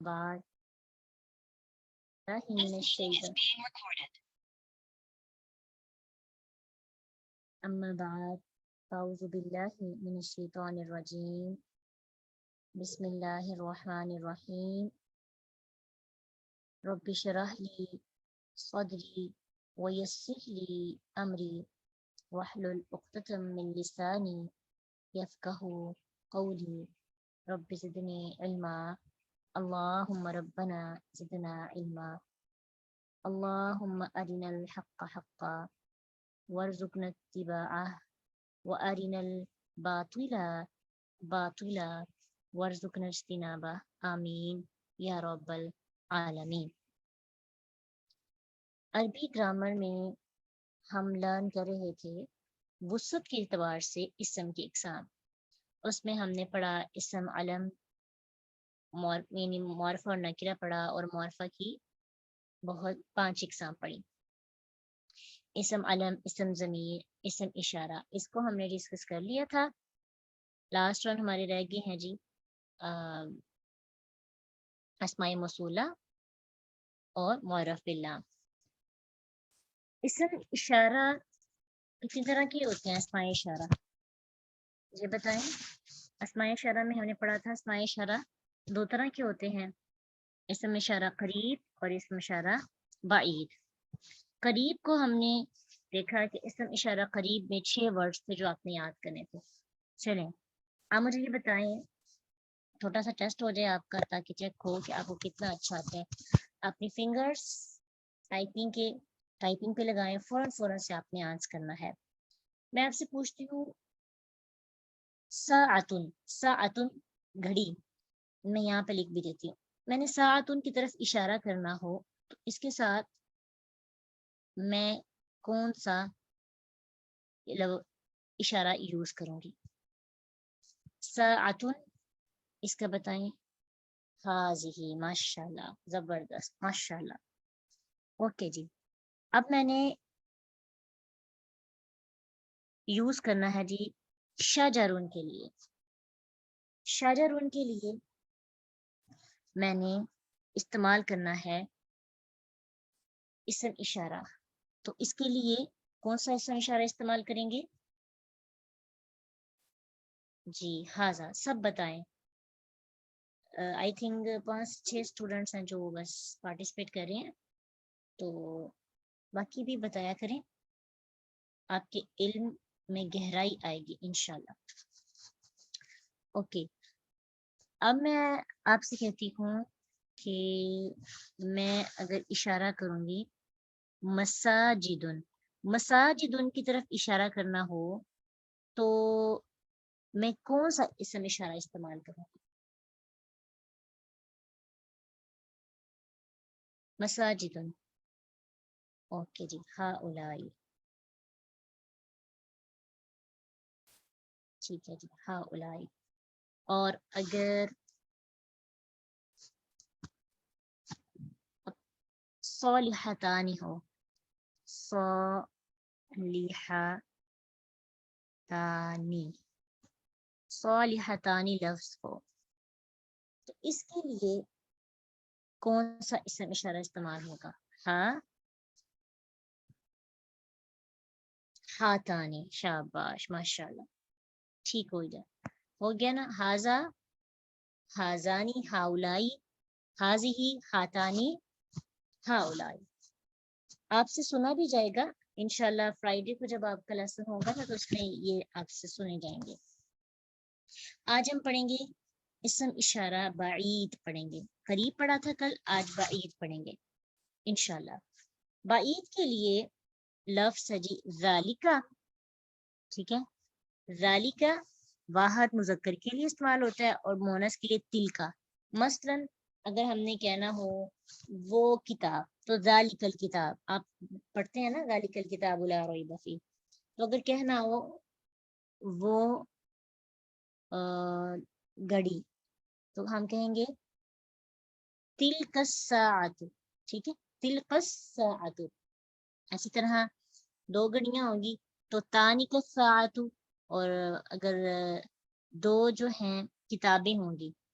بعد من الشيطان أما بعد أعوذ بالله من الشيطان الرجيم بسم الله الرحمن الرحيم رب اشرح لي صدري ويسر لي أمري واحلل عقدة من لساني يفقهوا قولي رب زدني علما اللهم ربنا زدنا علما اللهم أرنا الحق حقا وارزقنا اتباعه وأرنا الباطل باطلا وارزقنا اجتنابه آمین یا رب العالمین۔ عربی گرامر میں ہم لرن کر رہے تھے وسعت کے اعتبار سے اسم کی اقسام۔ اس میں ہم نے پڑھا اسم علم، یعنی معرفہ اور نکرہ پڑھا، اور معرفہ کی بہت 5 اقسام پڑھی: اسم علم، اسم ضمیر، اسم اشارہ۔ اس کو ہم نے ڈسکس کر لیا تھا۔ لاسٹ ون ہمارے رہ گئے ہیں جی اسماء موصولہ اور معرف باللہ۔ اسم اشارہ کتنی طرح کے ہوتے ہیں؟ اسماء اشارہ یہ بتائیں۔ اسماء اشارہ میں ہم نے پڑھا تھا اسماء اشارہ 2 طرح کے ہوتے ہیں، اسم اشارہ قریب اور اسم اشارہ بعید۔ قریب کو ہم نے دیکھا کہ اسم اشارہ قریب میں 6 ورڈز تھے جو آپ نے یاد کرنے تھے۔ چلیں آپ مجھے یہ بتائیں، چھوٹا سا ٹیسٹ ہو جائے آپ کا تاکہ چیک ہو کہ آپ کو کتنا اچھا آتا ہے۔ اپنی فنگرز ٹائپنگ پہ لگائیں، فوراً سے آپ نے آنسر کرنا ہے۔ میں آپ سے پوچھتی ہوں ساعتن گھڑی، میں یہاں پہ لکھ بھی دیتی ہوں۔ میں نے ساعتن کی طرف اشارہ کرنا ہو تو اس کے ساتھ میں کون سا اشارہ یوز کروں گی؟ ساعتن اس کا بتائیں۔ ہاذہ، ماشاءاللہ، زبردست، ماشاءاللہ۔ اوکے جی، اب میں نے یوز کرنا ہے جی شجرن کے لیے۔ شجرن کے لیے میں نے استعمال کرنا ہے اسم اشارہ، تو اس کے لیے کون سا اسم اشارہ استعمال کریں گے؟ جی ہاذا۔ سب بتائیں۔ آئی تھنک 5-6 اسٹوڈنٹس ہیں جو بس پارٹیسپیٹ کر رہے ہیں، تو باقی بھی بتایا کریں، آپ کے علم میں گہرائی آئے گی انشاءاللہ۔ اوکے، اب میں آپ سے کہتی ہوں کہ میں اگر اشارہ کروں گی مساجدن کی طرف اشارہ کرنا ہو تو میں کون سا اسم اشارہ استعمال کروں گی؟ مساجدن، اوکے جی، ہاؤلائی، ٹھیک ہے جی، ہاؤلائی۔ اور اگر صالحتانی ہو، صالحتانی لفظ ہو تو اس کے لیے کون سا اسم اشارہ استعمال ہوگا؟ ہاتانی، شاباش، ماشاءاللہ، ٹھیک ہو گیا نا؟ ہاذا، ہاذانی، ہاؤلائی، ہاذہی، ہاتانی، ہاؤلائی۔ آپ سے سنا بھی جائے گا انشاءاللہ، فرائیڈے کو جب آپ کا لیسن ہوگا نا تو اس میں یہ آپ سے سنے جائیں گے۔ آج ہم پڑھیں گے اسم اشارہ بعید پڑھیں گے۔ قریب پڑھا تھا کل، آج بعید پڑھیں گے انشاءاللہ۔ بعید کے لیے لفظ ہے جی ذالکا، ٹھیک ہے؟ ذالکا واحد مذکر کے لیے استعمال ہوتا ہے اور مونس کے لیے تلکا۔ مثلا اگر ہم نے کہنا ہو وہ کتاب تو ذالک الکتاب، آپ پڑھتے ہیں نا ذالک الکتاب لا ریب فیہ، تو اگر کہنا ہو وہ گھڑی تو ہم کہیں گے تلک الساعۃ، ٹھیک ہے؟ تلک الساعۃ۔ اسی طرح 2 گھڑیاں ہوں گی تو تانک الساعۃ، اور اگر 2 جو ہیں کتابیں ہوں گی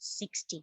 60।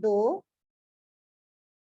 2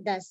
10,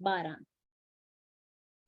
12।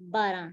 12।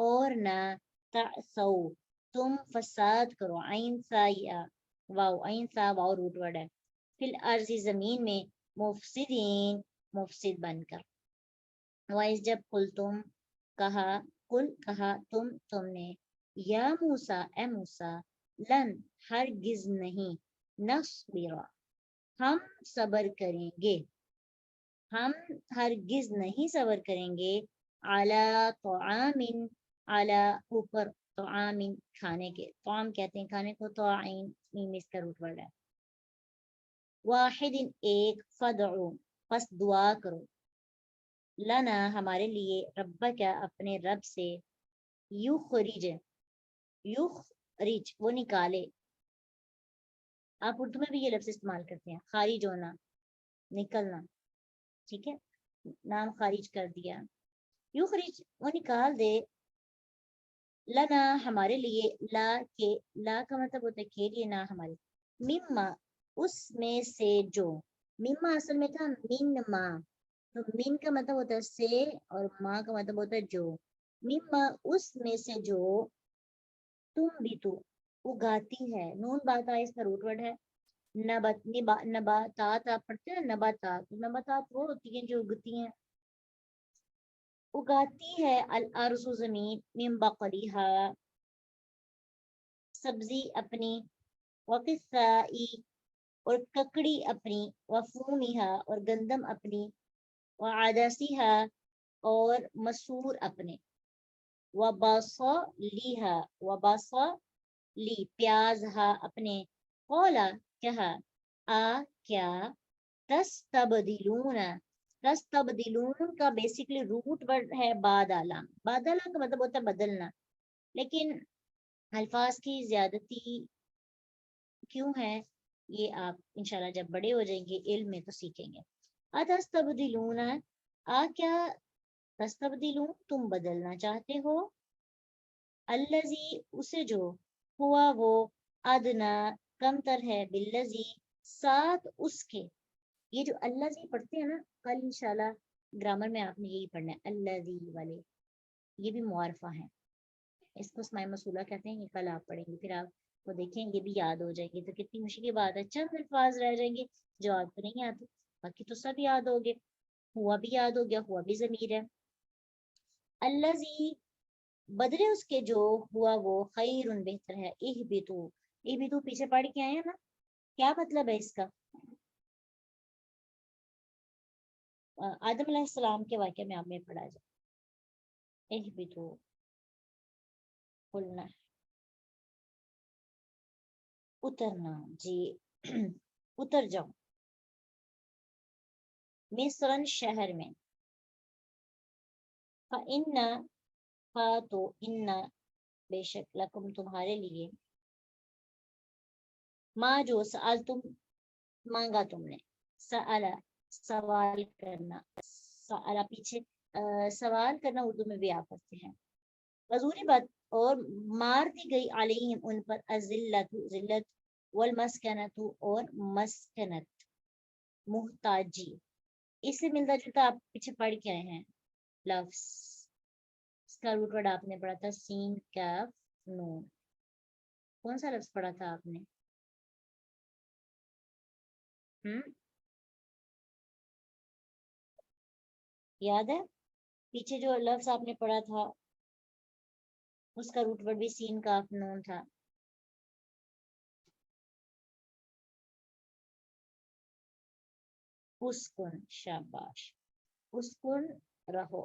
اور نہ تعثو تم فساد کرو، عین سا یا واو، عین سا واو روٹ ورڈ ہے، فی الارض زمین میں، مفسدین مفسد بن کر، وائس جب کل تم کہا، کل کہا تم نے، یا موسیٰ اے موسیٰ، لن ہرگز نہیں، نصبر ہم صبر کریں گے، ہم ہرگز نہیں صبر کریں گے، علی طعام علی اوپر، طعام کھانے کے، طعام کہتے ہیں کھانے کو، طاعین میم اس کا روٹ ورڈ ہے، واحد ایک، فدعو پس دعا کرو، لنا ہمارے لیے، ربک اپنے رب سے، یخرج یخرج وہ نکالے، آپ اردو میں بھی یہ لفظ استعمال کرتے ہیں، خارج ہونا، نکلنا، ٹھیک ہے، نام خارج کر دیا، یخرج وہ نکال دے، لنا ہمارے لیے، لا کے، لا کا مطلب ہوتا ہے کے لیے، نہ ہمارے، مما اس میں سے جو، مما اصل میں تھا من ما، تو من کا مطلب ہوتا ہے سے، اور ما کا مطلب ہوتا ہے جو، مما اس میں سے جو، تم بھی تو اگاتی ہے، نون بات آئے اس کا روٹ ورڈ ہے، نباتات آپ پڑھتے ہیں، نباتات، نباتات وہ ہوتی ہیں جو اگتی ہیں، اگاتی ہے، الارض زمین، من بقلیہا سبزی اپنی، وقصائی اور ککڑی اپنی، وفومیہا اور گندم اپنی، وعدسیہا اور مسور اپنے، وبصلیہا وبصلی پیاز ہا اپنے، قولا کہا، کیا تستبدلون، تستبدلون کا بیسیکلی روٹ ورڈ ہے بادالا، بادالا کا مطلب ہوتا ہے بدلنا، لیکن الفاظ کی زیادتی کیوں ہے یہ آپ انشاءاللہ جب بڑے ہو جائیں گے علم میں تو سیکھیں گے، اتستبدلون کیا تستبدلون تم بدلنا چاہتے ہو، الذی اسے جو، ہوا وہ، ادنا کم تر ہے، بالذی ساتھ اس کے، یہ جو الذی پڑھتے ہیں نا کل انشاءاللہ گرامر میں آپ نے یہی پڑھنا ہے، الذی والے یہ بھی معارفہ ہیں، اس کو اسماء موصولہ کہتے ہیں، یہ کل آپ پڑھیں گے، پھر آپ کو دیکھیں گے بھی یاد ہو جائیں گے، تو کتنی مشکل بات ہے، چند الفاظ رہ جائیں گے جو آپ کو نہیں آتے، باقی تو سب یاد ہو گئے، ہوا بھی یاد ہو گیا، ہوا بھی ضمیر ہے، الذی بدلے اس کے جو، ہوا وہ، خیر بہتر ہے، اہبتو، اہبتو پیچھے پڑھ کے آئے ہیں نا، کیا مطلب ہے اس کا، آدم علیہ السلام کے واقعے میں آپ نے پڑھا جائے، اہبتو قلنا اترنا، جی اتر جاؤ، مصرن شہر میں، فَإِنَّ تو ان بے شک، لکم تمہارے لیے، ماں جو سأل تم مانگا تم نے، سألا سوال کرنا، سألا پیچھے سوال کرنا اردو میں بھی آپ کرتے ہیں، وضوری بات اور مار دی گئی، علیہم ان پر، الذلت ذلت، والمسکنت اور مسکنت محتاجی، اس سے ملتا جلتا آپ پیچھے پڑھ کے آئے ہیں لفظ، اس کا روٹ ورڈ آپ نے پڑھا تھا سین کاف نون، کون سا لفظ پڑھا تھا آپ نے، یاد ہے پیچھے جو لفظ آپ نے پڑھا تھا اس کا روٹ ورڈ بھی سین کاف نون تھا، اسکن، شاباش، اسکن رہو،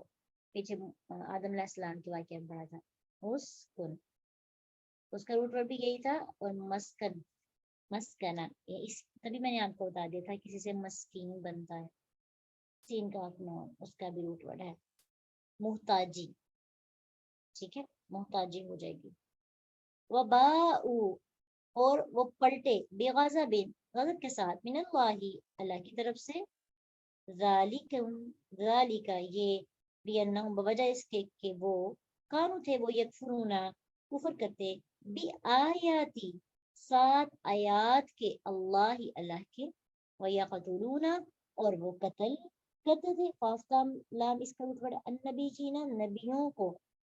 پیچھے آدم علیہ السلام کے واقعہ میں پڑھا تھا، اسکن، اس کا روٹ ورڈ بھی یہی تھا، اور مسکن، مسکنہ، تبھی میں نے آپ کو بتا دیا تھا کسی سے مسکین بنتا ہے، سین کا نون اس کا بھی روٹ ورڈ ہے، محتاجی، ٹھیک ہے، محتاجی ہو جائے گی، وباء اور وہ پلٹے، بغضب غضب کے ساتھ، من اللہ اللہ کی طرف سے، ذالک یہ، بینہم بوجہ اس کے کہ وہ، کانو تھے وہ، یکفرون کفر کرتے، بی آیاتی سات آیات کے، اللہ اللہ کے، ویقتلون اور وہ قتل کرتے تھے، قاف لام اس کا مطلب النبی جینا نبیوں کو،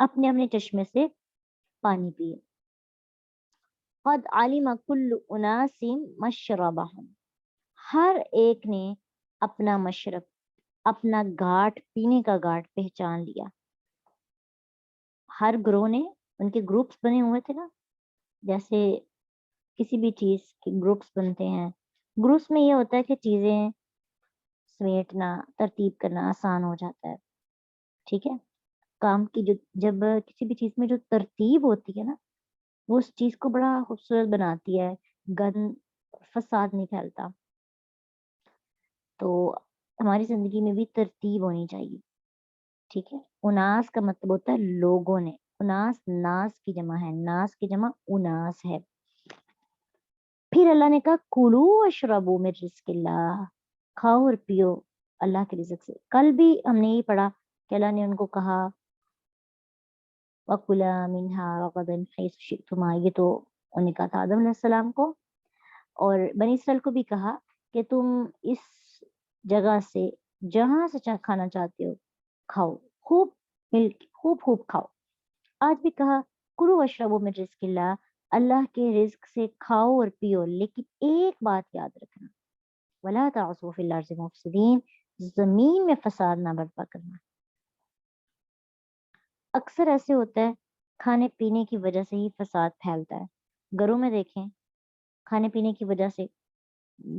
اپنے اپنے چشمے سے پانی پیے. قد علم کل اناس مشربہم، ہر ایک نے اپنا مشرب، اپنا گھاٹ، پینے کا گھاٹ پہچان لیا. ہر گروہ نے، ان کے گروپس بنے ہوئے تھے نا، جیسے کسی بھی چیز کے گروپس بنتے ہیں. گروپس میں یہ ہوتا ہے کہ چیزیں سمیٹنا، ترتیب کرنا آسان ہو جاتا ہے. ٹھیک ہے، کام کی جب کسی بھی چیز میں جو ترتیب ہوتی ہے نا، وہ اس چیز کو بڑا خوبصورت بناتی ہے، گند فساد نہیں پھیلتا. تو ہماری زندگی میں بھی ترتیب ہونی چاہیے. ٹھیک ہے، اناس کا مطلب ہوتا ہے لوگوں نے. اناس ناس کی جمع ہے، ناس کی جمع اناس ہے. پھر اللہ نے کہا کلو اشربو من رزق اللہ، کھاؤ اور پیو اللہ کے رزق سے. کل بھی ہم نے یہ پڑھا کہ اللہ نے ان کو کہا وَكُلَا مِنْهَا رَغَدًا حَيْثُ شِئْتُمَا، یہ تو انہوں نے کہا تھا آدم علیہ السلام کو، اور بنی اسرائیل کو بھی کہا کہ تم اس جگہ سے جہاں سے کھانا چاہتے ہو کھاؤ، خوب مل خوب خوب کھاؤ. آج بھی کہا کلو واشربوا من رزق اللہ، اللہ کے رزق سے کھاؤ اور پیو، لیکن ایک بات یاد رکھنا ولا تعصوا فی الارض مفسدین، زمین میں فساد نہ برپا کرنا. اکثر ایسے ہوتا ہے کھانے پینے کی وجہ سے ہی فساد پھیلتا ہے. گھروں میں دیکھیں، کھانے پینے کی وجہ سے،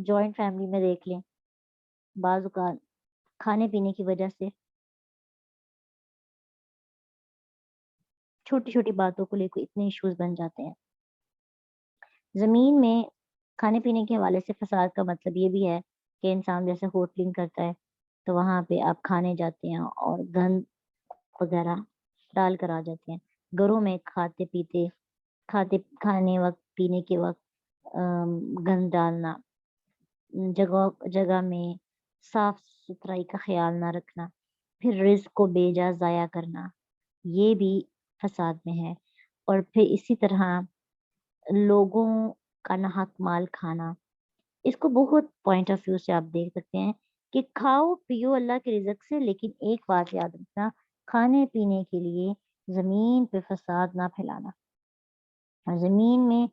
جوائنٹ فیملی میں دیکھ لیں، بعض اوقات کھانے پینے کی وجہ سے چھوٹی چھوٹی باتوں کو لے کے اتنے ایشوز بن جاتے ہیں. زمین میں کھانے پینے کے حوالے سے فساد کا مطلب یہ بھی ہے کہ انسان جیسے ہوٹلنگ کرتا ہے تو وہاں پہ آپ کھانے جاتے ہیں اور گند وغیرہ ڈال کر آ جاتے ہیں. گھروں میں کھانے وقت، پینے کے وقت گند ڈالنا، جگہ میں صاف ستھرائی کا خیال نہ رکھنا، پھر رزق کو بے جا ضائع کرنا، یہ بھی فساد میں ہے. اور پھر اسی طرح لوگوں کا ناحق مال کھانا، اس کو بہت پوائنٹ آف ویو سے آپ دیکھ سکتے ہیں کہ کھاؤ پیو اللہ کے رزق سے، لیکن ایک بات یاد رکھنا، کھانے پینے کے لیے زمین پہ فساد نہ پھیلانا. اور زمین میں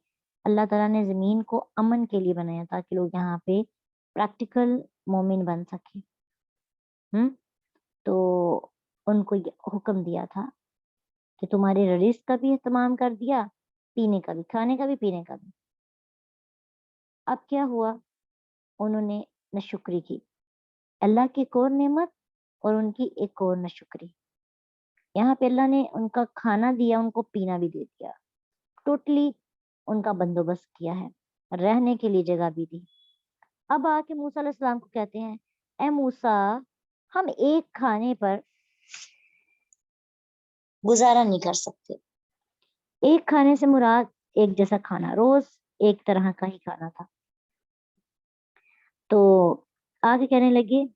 اللہ تعالیٰ نے زمین کو امن کے لیے بنایا تاکہ لوگ یہاں پہ پریکٹیکل مومن بن سکے. تو ان کو یہ حکم دیا تھا کہ تمہارے رزق کا بھی اہتمام کر دیا، پینے کا بھی، کھانے کا بھی پینے کا بھی. اب کیا ہوا، انہوں نے ناشکری کی، اللہ کی ایک اور نعمت اور ان کی ایک اور ناشکری. یہاں پہ اللہ نے ان کا کھانا دیا، ان کو پینا بھی دے دیا، ٹوٹلی ان کا بندوبست کیا ہے، رہنے کے لیے جگہ بھی دی. اب آ کے موسیٰ علیہ السلام کو کہتے ہیں اے موسیٰ، ہم ایک کھانے پر گزارا نہیں کر سکتے. ایک کھانے سے مراد ایک جیسا کھانا، روز ایک طرح کا ہی کھانا تھا. تو آگے کہنے لگے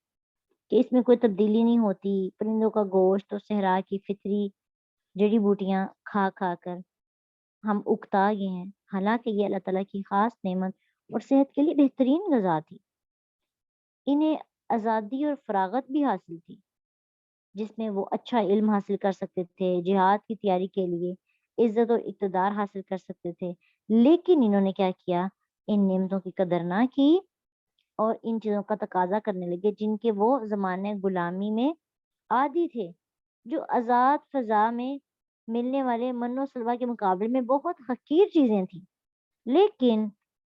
کہ اس میں کوئی تبدیلی نہیں ہوتی، پرندوں کا گوشت اور صحرا کی فطری جڑی بوٹیاں کھا کھا کر ہم اکتا گئے ہیں، حالانکہ یہ اللہ تعالیٰ کی خاص نعمت اور صحت کے لیے بہترین غذا تھی. انہیں آزادی اور فراغت بھی حاصل تھی جس میں وہ اچھا علم حاصل کر سکتے تھے، جہاد کی تیاری کے لیے عزت اور اقتدار حاصل کر سکتے تھے. لیکن انہوں نے کیا کیا، ان نعمتوں کی قدر نہ کی اور ان چیزوں کا تقاضا کرنے لگے جن کے وہ زمانے غلامی میں عادی تھے، جو آزاد فضا میں ملنے والے من و سلوا کے مقابلے میں بہت حقیر چیزیں تھیں. لیکن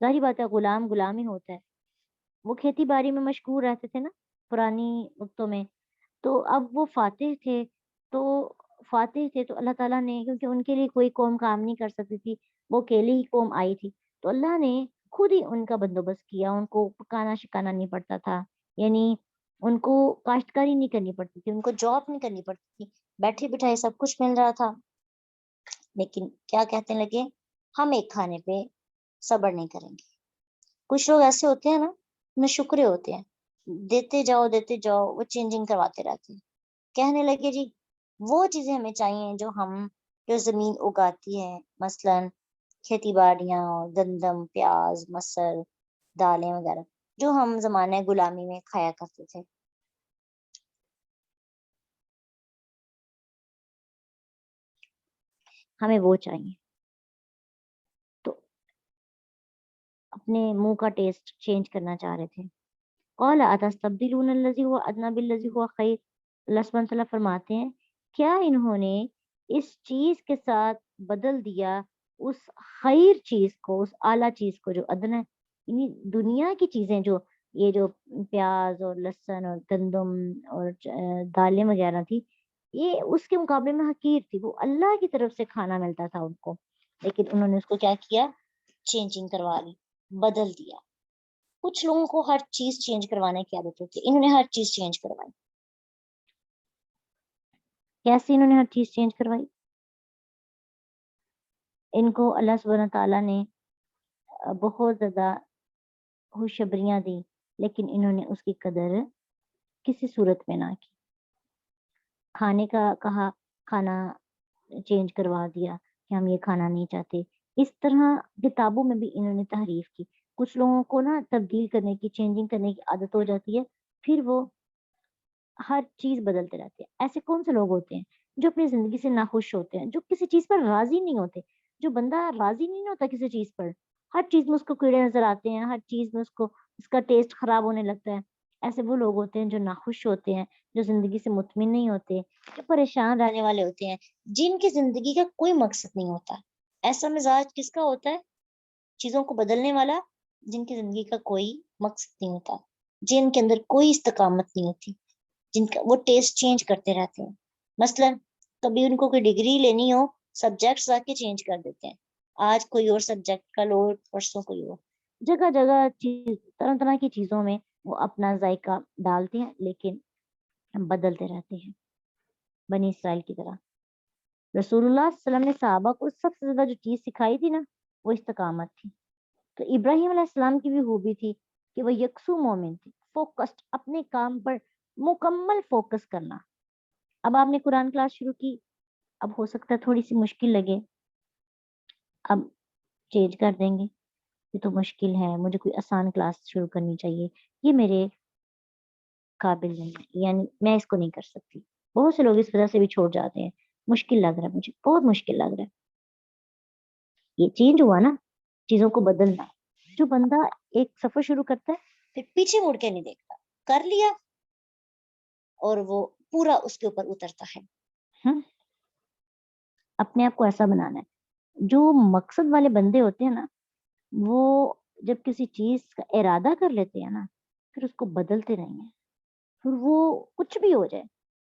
ظاہری بات ہے غلام غلام ہی ہوتا ہے. وہ کھیتی باڑی میں مشغول رہتے تھے نا پرانی وقتوں میں، تو اب وہ فاتح تھے تو اللہ تعالیٰ نے، کیونکہ ان کے لیے کوئی قوم کام نہیں کر سکتی تھی، وہ اکیلی ہی قوم آئی تھی، تو اللہ نے خود ہی ان کا بندوبست کیا. ان کو پکانا شکانا نہیں پڑتا تھا، یعنی ان کو کاشتکاری نہیں کرنی پڑتی تھی، ان کو جاب نہیں کرنی پڑتی تھی، بیٹھے بٹھائے سب کچھ مل رہا تھا. لیکن کیا کہتے لگے، ہم ایک کھانے پہ صبر نہیں کریں گے. کچھ لوگ ایسے ہوتے ہیں نا، ناشکرے ہوتے ہیں، دیتے جاؤ وہ چینجنگ کرواتے رہتے ہیں. کہنے لگے جی وہ چیزیں ہمیں چاہیے جو زمین اگاتی ہے، مثلا کھیتی باڑیاں، گندم، پیاز، مسر، دالیں وغیرہ، جو ہم زمانے غلامی میں کھایا کرتے تھے. ہمیں وہ چاہیے. تو اپنے منہ کا ٹیسٹ چینج کرنا چاہ رہے تھے. قال اتستبدلون الذی هو ادنی بالذی هو خیر. اللہ سبحانہ تعالیٰ فرماتے ہیں کیا انہوں نے اس چیز کے ساتھ بدل دیا اس خیر چیز کو، اس اعلیٰ چیز کو جو ادنا، یعنی دنیا کی چیزیں جو یہ جو پیاز اور لہسن اور گندم اور دالیں وغیرہ تھی، یہ اس کے مقابلے میں حقیر تھی. وہ اللہ کی طرف سے کھانا ملتا تھا ان کو، لیکن انہوں نے اس کو کیا کیا؟ چینجنگ کروا لی، بدل دیا. کچھ لوگوں کو ہر چیز چینج کروانے کی عادت ہوتی ہے، انہوں نے ہر چیز چینج کروائی. کیسے انہوں نے ہر چیز چینج کروائی؟ ان کو اللہ سبحانہ تعالیٰ نے بہت زیادہ خوشخبریاں دی، لیکن انہوں نے اس کی قدر کسی صورت میں نہ کی. کھانے کا کہا، کھانا چینج کروا دیا کہ ہم یہ کھانا نہیں چاہتے. اس طرح کتابوں میں بھی انہوں نے تحریف کی. کچھ لوگوں کو نا تبدیل کرنے کی، چینجنگ کرنے کی عادت ہو جاتی ہے، پھر وہ ہر چیز بدلتے رہتے ہیں. ایسے کون سے لوگ ہوتے ہیں جو اپنی زندگی سے ناخوش ہوتے ہیں، جو کسی چیز پر راضی نہیں ہوتے؟ جو بندہ راضی نہیں ہوتا کسی چیز پر، ہر چیز میں اس کو کیڑے نظر آتے ہیں، ہر چیز میں اس کا ٹیسٹ خراب ہونے لگتا ہے. ایسے وہ لوگ ہوتے ہیں جو ناخوش ہوتے ہیں، جو زندگی سے مطمئن نہیں ہوتے، جو پریشان رہنے والے ہوتے ہیں، جن کی زندگی کا کوئی مقصد نہیں ہوتا. ایسا مزاج کس کا ہوتا ہے؟ چیزوں کو بدلنے والا، جن کی زندگی کا کوئی مقصد نہیں ہوتا، جن کے اندر کوئی استقامت نہیں ہوتی، جن کا وہ ٹیسٹ چینج کرتے رہتے ہیں. مثلا کبھی ان کو کوئی ڈگری لینی ہو، سبجیکٹس آ کے چینج کر دیتے ہیں. آج کوئی اور سبجیکٹ، کل اور، پرسوں کوئی اور. جگہ جگہ طرح طرح کی چیزوں میں وہ اپنا ذائقہ ڈالتے ہیں، لیکن بدلتے رہتے ہیں بنی اسرائیل کی طرح. رسول اللہ صلی اللہ علیہ وسلم نے صحابہ کو سب سے زیادہ جو چیز سکھائی تھی نا، وہ استقامت تھی. تو ابراہیم علیہ السلام کی بھی خوبی تھی کہ وہ یکسو مومن تھی، فوکسڈ، اپنے کام پر مکمل فوکس کرنا. اب آپ نے قرآن کلاس شروع کی، اب ہو سکتا ہے تھوڑی سی مشکل لگے، اب چینج کر دیں گے. یہ تو مشکل ہے، مجھے کوئی آسان کلاس شروع کرنی چاہیے، یہ میرے قابل نہیں ہے، یعنی میں اس کو نہیں کر سکتی. بہت سے لوگ اس وجہ سے بھی چھوڑ جاتے ہیں. مشکل لگ رہا ہے، مجھے بہت مشکل لگ رہا ہے. یہ چینج ہوا نا، چیزوں کو بدلنا. جو بندہ ایک سفر شروع کرتا ہے پھر پیچھے مڑ کے نہیں دیکھتا، کر لیا اور وہ پورا اس کے اوپر اترتا ہے. اپنے آپ کو ایسا بنانا ہے. جو مقصد والے بندے ہوتے ہیں نا، وہ جب کسی چیز کا ارادہ کر لیتے ہیں نا، پھر اس کو بدلتے نہیں ہیں. پھر وہ کچھ بھی ہو جائے،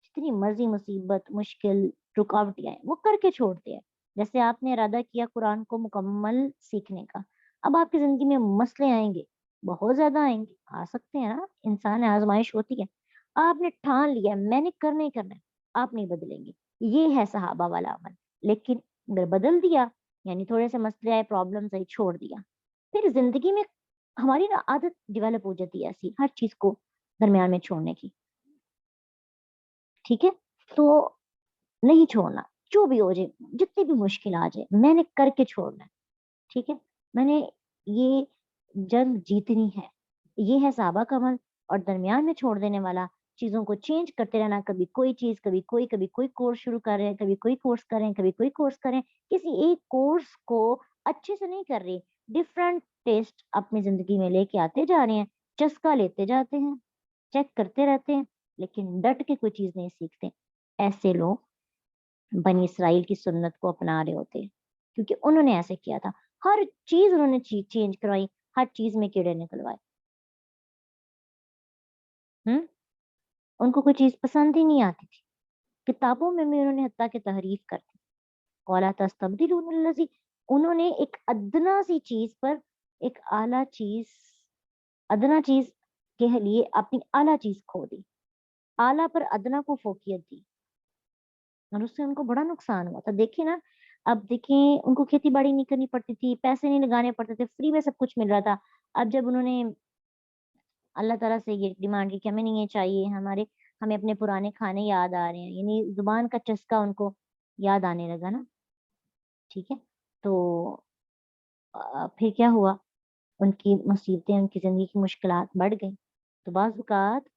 جتنی مرضی مصیبت، مشکل، رکاوٹیں آئیں، وہ کر کے چھوڑتے ہیں. جیسے آپ نے ارادہ کیا قرآن کو مکمل سیکھنے کا، اب آپ کی زندگی میں مسئلے آئیں گے، بہت زیادہ آئیں گے، آ سکتے ہیں نا، انسان آزمائش ہوتی ہے. آپ نے ٹھان لیا میں نے کرنا ہی کرنا ہے، آپ نہیں بدلیں گے. یہ ہے صحابہ والا عمل. لیکن اگر بدل دیا، یعنی تھوڑے سے مسئلے آئے، پرابلم آئی، چھوڑ دیا، پھر زندگی میں ہماری نا عادت ڈیولپ ہو جاتی ہے ایسی، ہر چیز کو درمیان میں چھوڑنے کی. ٹھیک ہے، تو نہیں چھوڑنا، جو بھی ہو جائے، جتنی بھی مشکل آ جائے، میں نے کر کے چھوڑنا ہے. ٹھیک ہے، میں نے یہ جنگ جیتنی ہے. یہ ہے صحابہ کا عمل. اور درمیان میں چھوڑ دینے والا، چیزوں کو چینج کرتے رہنا، کبھی کوئی چیز، کبھی کوئی کورس شروع کر رہے ہیں، کبھی کوئی کورس کریں، کبھی کوئی کورس کریں. کسی ایک کورس کو اچھے سے نہیں کر رہے، ڈفرنٹ ٹیسٹ اپنی زندگی میں لے کے آتے جا رہے ہیں، چسکا لیتے جاتے ہیں، چیک کرتے رہتے ہیں، لیکن ڈٹ کے کوئی چیز نہیں سیکھتے. ایسے لوگ بنی اسرائیل کی سنت کو اپنا رہے ہوتے ہیں، کیونکہ انہوں نے ایسے کیا تھا. ہر چیز انہوں نے چینج کروائی، ہر چیز میں کیڑے نکلوائے. ان کو کوئی چیز پسند ہی نہیں آتی تھی. کتابوں میں بھی انہوں نے حتیٰ کہ تحریف کر دی. قَالَ تَسْتَبْدِلُونَ الَّذِي، انہوں نے ایک ادنا سی چیز پر ایک اعلیٰ چیز، ادنا چیز کے لیے اپنی اعلیٰ چیز کھو دی، اعلیٰ پر ادنا کو فوقیت دی، اور اس سے ان کو بڑا نقصان ہوا تھا. دیکھیں نا، اب دیکھیں ان کو کھیتی باڑی نہیں کرنی پڑتی تھی، پیسے نہیں لگانے پڑتے تھے، فری میں سب کچھ مل رہا تھا. اب جب انہوں نے اللہ تعالیٰ سے یہ ڈیمانڈ کی کہ ہمیں نہیں یہ چاہیے، ہمیں اپنے پرانے کھانے یاد آ رہے ہیں، یعنی زبان کا چسکا ان کو یاد آنے لگا نا. ٹھیک ہے، تو پھر کیا ہوا؟ ان کی مصیبتیں، ان کی زندگی کی مشکلات بڑھ گئیں. تو بعض اوقات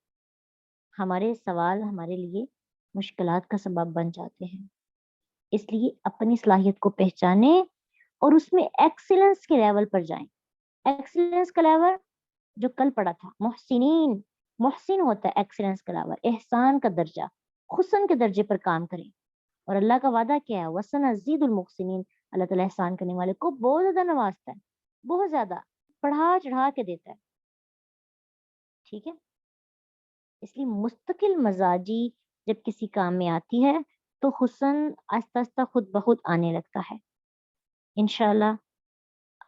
ہمارے سوال ہمارے لیے مشکلات کا سبب بن جاتے ہیں. اس لیے اپنی صلاحیت کو پہچانے اور اس میں ایکسیلنس کے لیول پر جائیں. ایکسیلنس کا لیول جو کل پڑھا تھا، محسنین، محسن ہوتا ہے ایکسیلنس کا لیول، احسان کا درجہ، حسن کے درجے پر کام کریں. اور اللہ کا وعدہ کیا ہے، وَسَنَزِيدُ الْمُحْسِنِينَ، اللہ تعالیٰ احسان کرنے والے کو بہت زیادہ نوازتا ہے، بہت زیادہ پڑھا چڑھا کے دیتا ہے. ٹھیک ہے، اس لیے مستقل مزاجی جب کسی کام میں آتی ہے تو حسن آہستہ آہستہ خود بخود آنے لگتا ہے. انشاءاللہ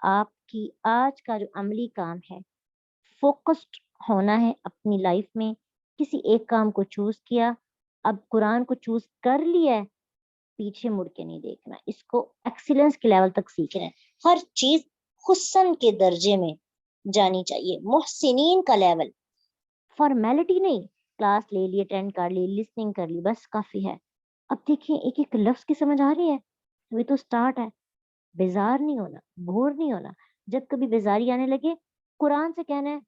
آپ کی آج کا جو عملی کام ہے، فوکسڈ ہونا ہے اپنی لائف میں. کسی ایک کام کو چوز کیا، اب قرآن کو چوز کر لیا ہے، پیچھے مڑ کے نہیں دیکھنا، اس کو ایکسیلنس کے لیول تک سیکھنا ہے. ہر چیز حسن کے درجے میں جانی چاہیے، محسنین کا لیول. فارمیلٹی نہیں، کلاس لے لی، اٹینڈ کر لی، لسننگ کر لی، بس کافی ہے. اب دیکھیں ایک ایک لفظ کی سمجھ آ رہی ہے، ابھی تو سٹارٹ ہے. بیزار نہیں ہونا، بور نہیں ہونا. جب کبھی بیزاری آنے لگے، قرآن سے کہنا ہے،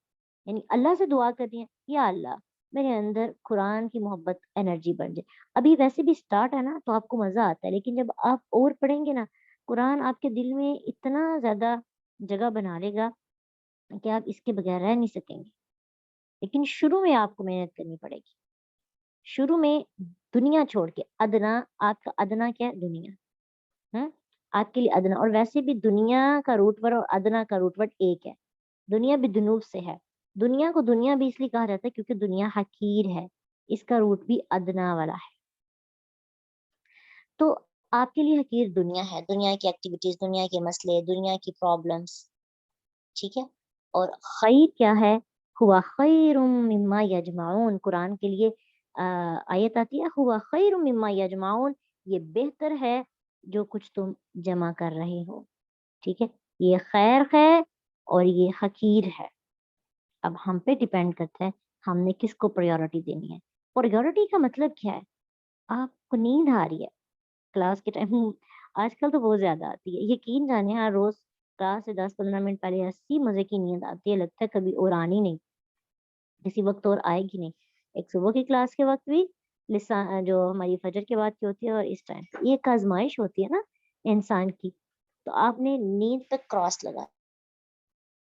یعنی اللہ سے دعا کرنی ہے، یا اللہ میرے اندر قرآن کی محبت انرجی بن جائے. ابھی ویسے بھی سٹارٹ ہے نا تو آپ کو مزہ آتا ہے، لیکن جب آپ اور پڑھیں گے نا، قرآن آپ کے دل میں اتنا زیادہ جگہ بنا لے گا کہ آپ اس کے بغیر رہ نہیں سکیں گے. لیکن شروع میں آپ کو محنت کرنی پڑے گی. شروع میں دنیا چھوڑ کے، ادنا، آپ کا ادنا کیا ہے؟ دنیا. آپ کے لیے ادنا، اور ویسے بھی دنیا کا روٹ ورڈ اور ادنا کا روٹ ورڈ ایک ہے. دنیا بھی دنوب سے ہے. دنیا کو دنیا بھی اس لیے کہا جاتا ہے کیونکہ دنیا حقیر ہے، اس کا روٹ بھی ادنا والا ہے. تو آپ کے لیے حقیر دنیا ہے، دنیا کی ایکٹیویٹیز، دنیا کے مسئلے، دنیا کی پرابلمس. ٹھیک ہے، اور خیر کیا ہے؟ ہوا خیر مما یجمعون. قرآن کے لیے آیت آتی ہے، ہوا خیر مما یجمعون، یہ بہتر ہے جو کچھ تم جمع کر رہے ہو. ٹھیک ہے، یہ خیر ہے اور یہ حقیر ہے. اب ہم پہ ڈیپینڈ کرتا ہے ہم نے کس کو پریورٹی دینی ہے. پریورٹی کا مطلب کیا ہے؟ آپ کو نیند آ رہی ہے کلاس کے ٹائم، آج کل تو بہت زیادہ آتی ہے، یقین جانے ہر روز کلاس سے 10-15 منٹ پہلے ایسی مزے کی نیند آتی ہے، لگتا ہے کبھی اور آنی نہیں، کسی وقت اور آئے گی نہیں. ایک صبح کی کلاس کے وقت بھی، جو ہماری فجر کے بعد کی ہوتی ہے، اور اس ٹائم یہ ایک آزمائش ہوتی ہے نا انسان کی. تو آپ نے نیند پہ کراس لگا،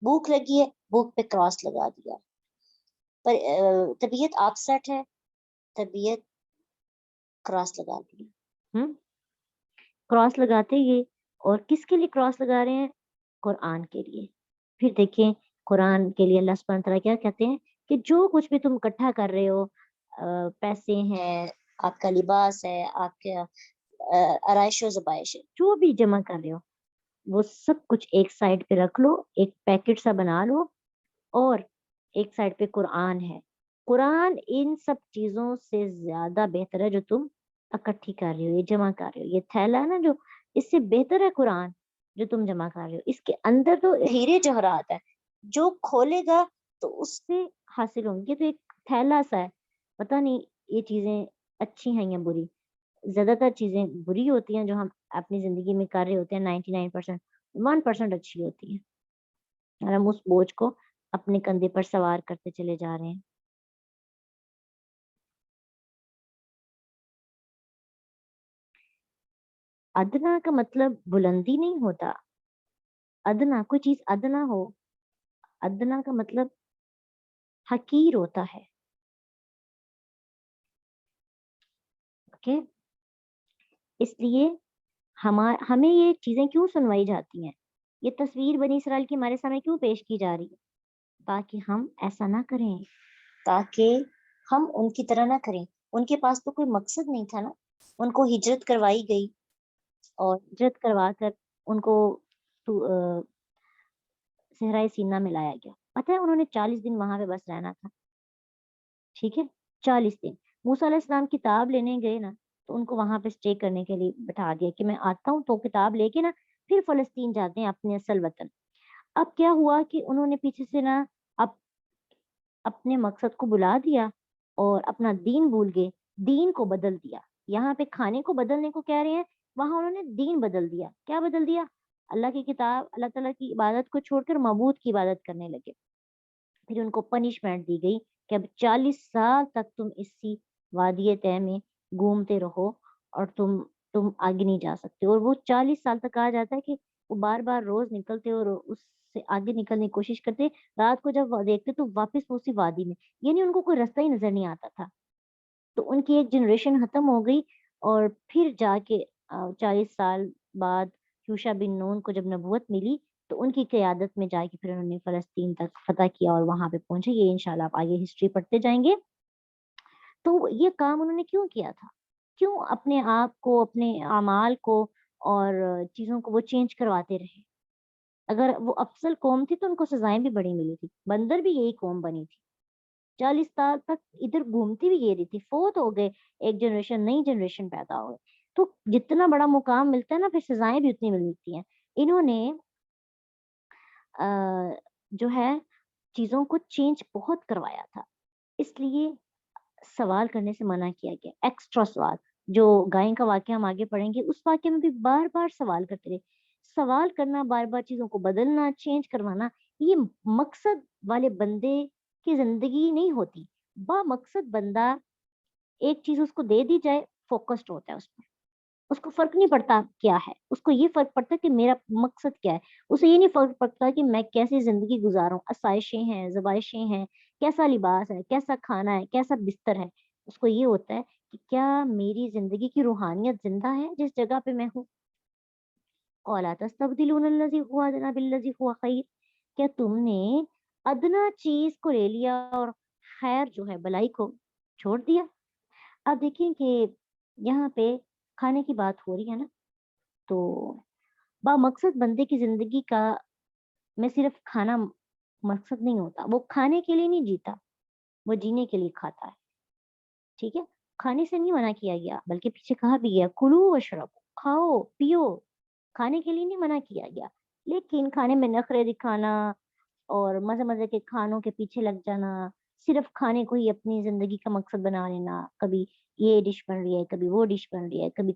بھوک لگی ہے، بھوک پہ کراس لگا دیا. پر طبیعت آپ سیٹ ہے، طبیعت کراس لگا دیا. کراس لگاتے یہ، اور کس کے لیے کراس لگا رہے ہیں؟ قرآن کے لیے. پھر دیکھیں قرآن کے لیے اللہ سبحانہ تعالیٰ کیا کہتے ہیں کہ جو کچھ بھی تم اکٹھا کر رہے ہو، پیسے ہیں، آپ کا لباس ہے، آپ کے آرائش و زبائش ہے، جو بھی جمع کر رہے ہو، وہ سب کچھ ایک سائڈ پہ رکھ لو، ایک پیکٹ سا بنا لو، اور ایک سائڈ پہ قرآن ہے. قرآن ان سب چیزوں سے زیادہ بہتر ہے جو تم اکٹھی کر رہے ہو، یہ جمع کر رہے ہو. یہ تھیلا ہے نا جو، اس سے بہتر ہے قرآن جو تم جمع کر رہے ہو. اس کے اندر تو ہیرے جواہرات ہے، جو کھولے گا تو اس سے حاصل ہوں گے. تو ایک تھیلا سا ہے، پتہ نہیں یہ چیزیں اچھی ہیں یا بری. زیادہ تر چیزیں بری ہوتی ہیں جو ہم اپنی زندگی میں کر رہے ہوتے ہیں، 99%، 1% اچھی ہوتی ہے، اور ہم اس بوجھ کو اپنے کندھے پر سوار کرتے چلے جا رہے ہیں. ادنا کا مطلب بلندی نہیں ہوتا. ادنا، کوئی چیز ادنا ہو، ادنا کا مطلب حقیر ہوتا ہے. اوکے، اس لیے ہمیں یہ چیزیں کیوں سنوائی جاتی ہیں، یہ تصویر بنی اسرائیل کی ہمارے سامنے کیوں پیش کی جا رہی ہے؟ تاکہ ہم ایسا نہ کریں، تاکہ ہم ان کی طرح نہ کریں. ان کے پاس تو کوئی مقصد نہیں تھا نا، ان کو ہجرت کروائی گئی، اور ہجرت کروا کر ان کو صحرائے سینا میں لایا گیا. پتہ ہے انہوں نے 40 دن وہاں پہ بس رہنا تھا. ٹھیک ہے، 40 دن. موسیٰ علیہ السلام کتاب لینے گئے نا، تو ان کو وہاں پہ اسٹے کرنے کے لیے بٹھا دیا کہ میں آتا ہوں تو کتاب لے کے نا پھر فلسطین جاتے ہیں، اپنے اصل وطن. اب کیا ہوا کہ انہوں نے پیچھے سے نا اپنے مقصد کو بلا دیا اور اپنا دین بھول گئے، دین کو بدل دیا. یہاں پہ کھانے کو بدلنے کو کہہ رہے ہیں، وہاں انہوں نے دین بدل دیا. کیا بدل دیا؟ اللہ کی کتاب، اللہ تعالیٰ کی عبادت کو چھوڑ کر معبود کی عبادت کرنے لگے. پھر ان کو پنشمنٹ دی گئی کہ اب 40 سال تک تم اسی وادی طے میں گھومتے رہو، اور تم تم آگے نہیں جا سکتے. اور وہ 40 سال تک کہا جاتا ہے کہ وہ بار بار روز نکلتے اور اس سے آگے نکلنے کی کوشش کرتے. رات کو جب دیکھتے تو واپس وہ اسی وادی میں, یعنی ان کو کوئی راستہ ہی نظر نہیں آتا تھا. تو ان کی ایک جنریشن ختم ہو گئی, اور پھر جا کے 40 سال بعد یوشع بن نون کو جب نبوت ملی تو ان کی قیادت میں جا کے پھر انہوں نے فلسطین تک فتح کیا اور وہاں پہ پہنچے. یہ انشاءاللہ آپ آگے ہسٹری پڑھتے جائیں گے. تو یہ کام انہوں نے کیوں کیا تھا؟ کیوں اپنے آپ کو, اپنے اعمال کو اور چیزوں کو وہ چینج کرواتے رہے؟ اگر وہ افضل قوم تھی تو ان کو سزائیں بھی بڑی ملی تھی. بندر بھی یہی قوم بنی تھی, 40 سال تک ادھر گھومتی بھی یہ رہی تھی, فوت ہو گئے, ایک جنریشن نئی جنریشن پیدا ہو گئی. تو جتنا بڑا مقام ملتا ہے نا, پھر سزائیں بھی اتنی ملتی ہیں. انہوں نے جو ہے چیزوں کو چینج بہت کروایا تھا, اس لیے سوال کرنے سے منع کیا گیا. ایکسٹرا سوال, جو گائے کا واقعہ ہم آگے پڑھیں گے, اس واقعے میں بھی بار بار سوال کرتے رہے. سوال کرنا, بار بار چیزوں کو بدلنا, چینج کروانا, یہ مقصد والے بندے کی زندگی نہیں ہوتی. با مقصد بندہ ایک چیز اس کو دے دی جائے, فوکسڈ ہوتا ہے اس پر, اس کو فرق نہیں پڑتا کیا ہے, اس کو یہ فرق پڑتا ہے کہ میرا مقصد کیا ہے. اسے یہ نہیں فرق پڑتا کہ میں کیسی زندگی گزاروں, آسائشیں ہیں, زبائشیں ہیں, کیسا لباس ہے, کیسا کھانا ہے, کیسا بستر ہے. اس کو یہ ہوتا ہے کہ کیا میری زندگی کی روحانیت زندہ ہے جس جگہ پہ میں ہوں. قَالَ تَسْتَبْدِلُونَ الَّذِي هُوَ أَدْنَىٰ بِالَّذِي هُوَ خَيْرٌ, کیا تم نے ادنا چیز کو لے لیا اور خیر جو ہے بلائی کو چھوڑ دیا. اب دیکھیں کہ یہاں پہ کھانے کی بات ہو رہی ہے نا, تو با مقصد بندے کی زندگی کا میں صرف کھانا مقصد نہیں ہوتا. وہ کھانے کے لیے نہیں جیتا, وہ جینے کے لیے کھاتا ہے. ٹھیک ہے, کھانے سے نہیں منع کیا گیا, بلکہ پیچھے کہا بھی گیا کلو واشربو, کھاؤ پیو. کھانے کے لیے نہیں منع کیا گیا, لیکن کھانے میں نخرے دکھانا اور مزے مزے کے کھانوں کے پیچھے لگ جانا, صرف کھانے کو ہی اپنی زندگی کا مقصد بنا لینا, کبھی یہ ڈش بن رہی ہے, کبھی وہ ڈش بن رہی ہے, کبھی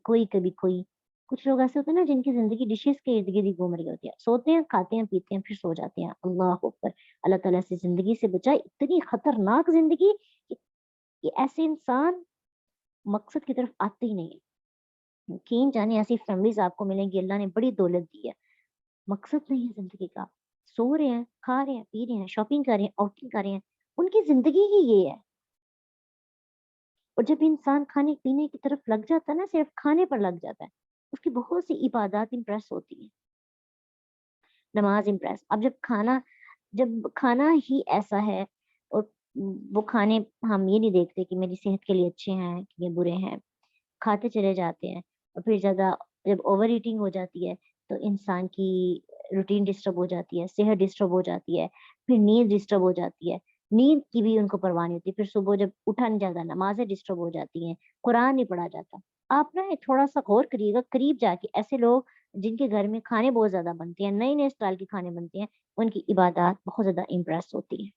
کوئی. کچھ لوگ ایسے ہوتے ہیں نا جن کی زندگی ڈشز کے ارد گرد ہی گھوم رہی ہوتی ہے, سوتے ہیں, کھاتے ہیں, پیتے ہیں, پھر سو جاتے ہیں. اللہ اکبر, اللہ تعالیٰ سے زندگی سے بچائے. اتنی خطرناک زندگی کہ ایسے انسان مقصد کی طرف آتے ہی نہیں ہے. یقین جانے ایسی فیملیز آپ کو ملیں گی, اللہ نے بڑی دولت دی ہے, مقصد نہیں ہے زندگی کا, سو رہے ہیں, کھا رہے ہیں, پی رہے ہیں, شاپنگ کر رہے ہیں, آؤٹنگ کر رہے ہیں, ان کی زندگی ہی یہ ہے. اور جب انسان کھانے پینے کی طرف لگ جاتا ہے نا, صرف کھانے پر لگ جاتا ہے, اس کی بہت سی عبادات امپریس ہوتی ہیں. نماز امپریس. اب جب کھانا ہی ایسا ہے, اور وہ کھانے ہم یہ نہیں دیکھتے کہ میری صحت کے لیے اچھے ہیں کہ یہ برے ہیں, کھاتے چلے جاتے ہیں, اور پھر زیادہ جب اوور ایٹنگ ہو جاتی ہے تو انسان کی روٹین ڈسٹرب ہو جاتی ہے, صحت ڈسٹرب ہو جاتی ہے, پھر نیند ڈسٹرب ہو جاتی ہے, نیند کی بھی ان کو پرواہ نہیں ہوتی, پھر صبح جب اٹھا نہیں جاتا, نمازیں ڈسٹرب ہو جاتی ہیں, قرآن نہیں پڑھا جاتا. آپ نا تھوڑا سا غور کریے گا, قریب جا کے ایسے لوگ جن کے گھر میں کھانے بہت زیادہ بنتے ہیں, نئے نئے اسٹائل کے کھانے بنتے ہیں, ان کی عبادات بہت زیادہ امپریس ہوتی ہیں,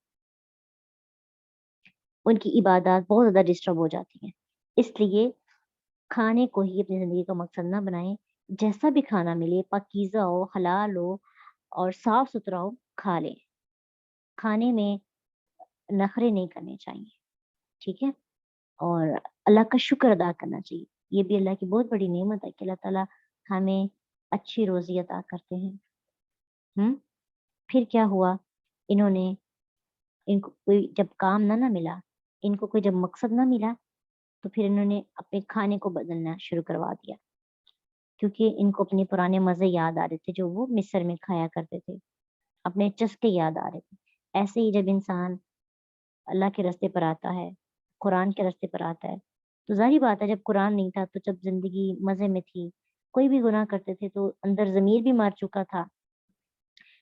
ان کی عبادات بہت زیادہ ڈسٹرب ہو جاتی ہیں. اس لیے کھانے کو ہی اپنی زندگی کا مقصد نہ بنائیں. جیسا بھی کھانا ملے, پاکیزہ ہو, حلال ہو اور صاف ستھرا ہو, کھا لیں. کھانے میں نخرے نہیں کرنے چاہیے, ٹھیک ہے, اور اللہ کا شکر ادا کرنا چاہیے. یہ بھی اللہ کی بہت بڑی نعمت ہے کہ اللہ تعالیٰ ہمیں اچھی روزی عطا کرتے ہیں. پھر کیا ہوا, ان کو کوئی جب کام نہ ملا, ان کو کوئی جب مقصد نہ ملا, تو پھر انہوں نے اپنے کھانے کو بدلنا شروع کروا دیا, کیونکہ ان کو اپنے پرانے مزے یاد آ رہے تھے جو وہ مصر میں کھایا کرتے تھے, اپنے چسکے یاد آ رہے تھے. ایسے ہی جب انسان اللہ کے راستے پر آتا ہے, قرآن کے راستے پر آتا ہے, تو ظاہری بات ہے جب قرآن نہیں تھا, تو جب زندگی مزے میں تھی, کوئی بھی گناہ کرتے تھے تو اندر ضمیر بھی مار چکا تھا,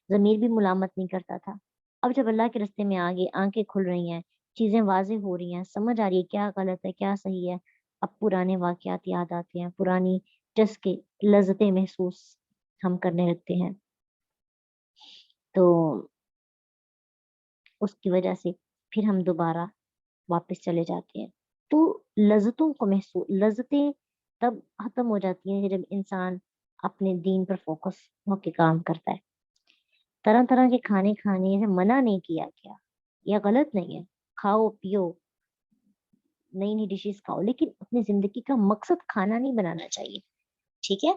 ضمیر بھی ملامت نہیں کرتا تھا. اب جب اللہ کے راستے میں آگے آنکھیں کھل رہی ہیں, چیزیں واضح ہو رہی ہیں, سمجھ آ رہی ہے کیا غلط ہے کیا صحیح ہے, اب پرانے واقعات یاد آتے ہیں, پرانی چسکے لذتیں محسوس ہم کرنے لگتے ہیں. تو اس کی وجہ سے پھر ہم دوبارہ واپس چلے جاتے ہیں. تو لذتیں تب ختم ہو جاتی ہیں جب انسان اپنے دین پر فوکس ہو کے کام کرتا ہے. طرح طرح کے کھانے کھانے سے منع نہیں کیا گیا, یہ غلط نہیں ہے, کھاؤ پیو, نئی نئی ڈشز کھاؤ, لیکن اپنی زندگی کا مقصد کھانا نہیں بنانا چاہیے. ٹھیک ہے،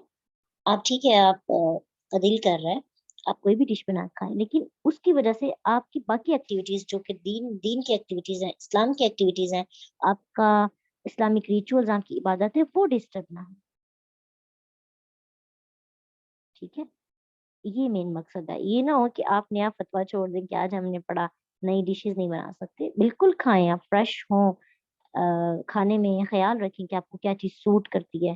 آپ ٹھیک ہے، آپ کا دل کر رہا ہے آپ کوئی بھی ڈش بنا کے کھائیں، لیکن اس کی وجہ سے آپ کی باقی ایکٹیویٹیز جو کہ دین کی ایکٹیویٹیز ہیں، اسلام کی ایکٹیویٹیز ہیں، آپ کا اسلامک ریچولز، آپ کی عبادت ہے، وہ ڈسٹرب نہ ہو. ٹھیک ہے، یہ مین مقصد ہے. یہ نہ ہو کہ آپ نیا فتویٰ چھوڑ دیں کہ آج ہم نے پڑھا نئی ڈشز نہیں بنا سکتے. بالکل کھائیں، آپ فریش ہوں، کھانے میں خیال رکھیں کہ آپ کو کیا چیز سوٹ کرتی ہے.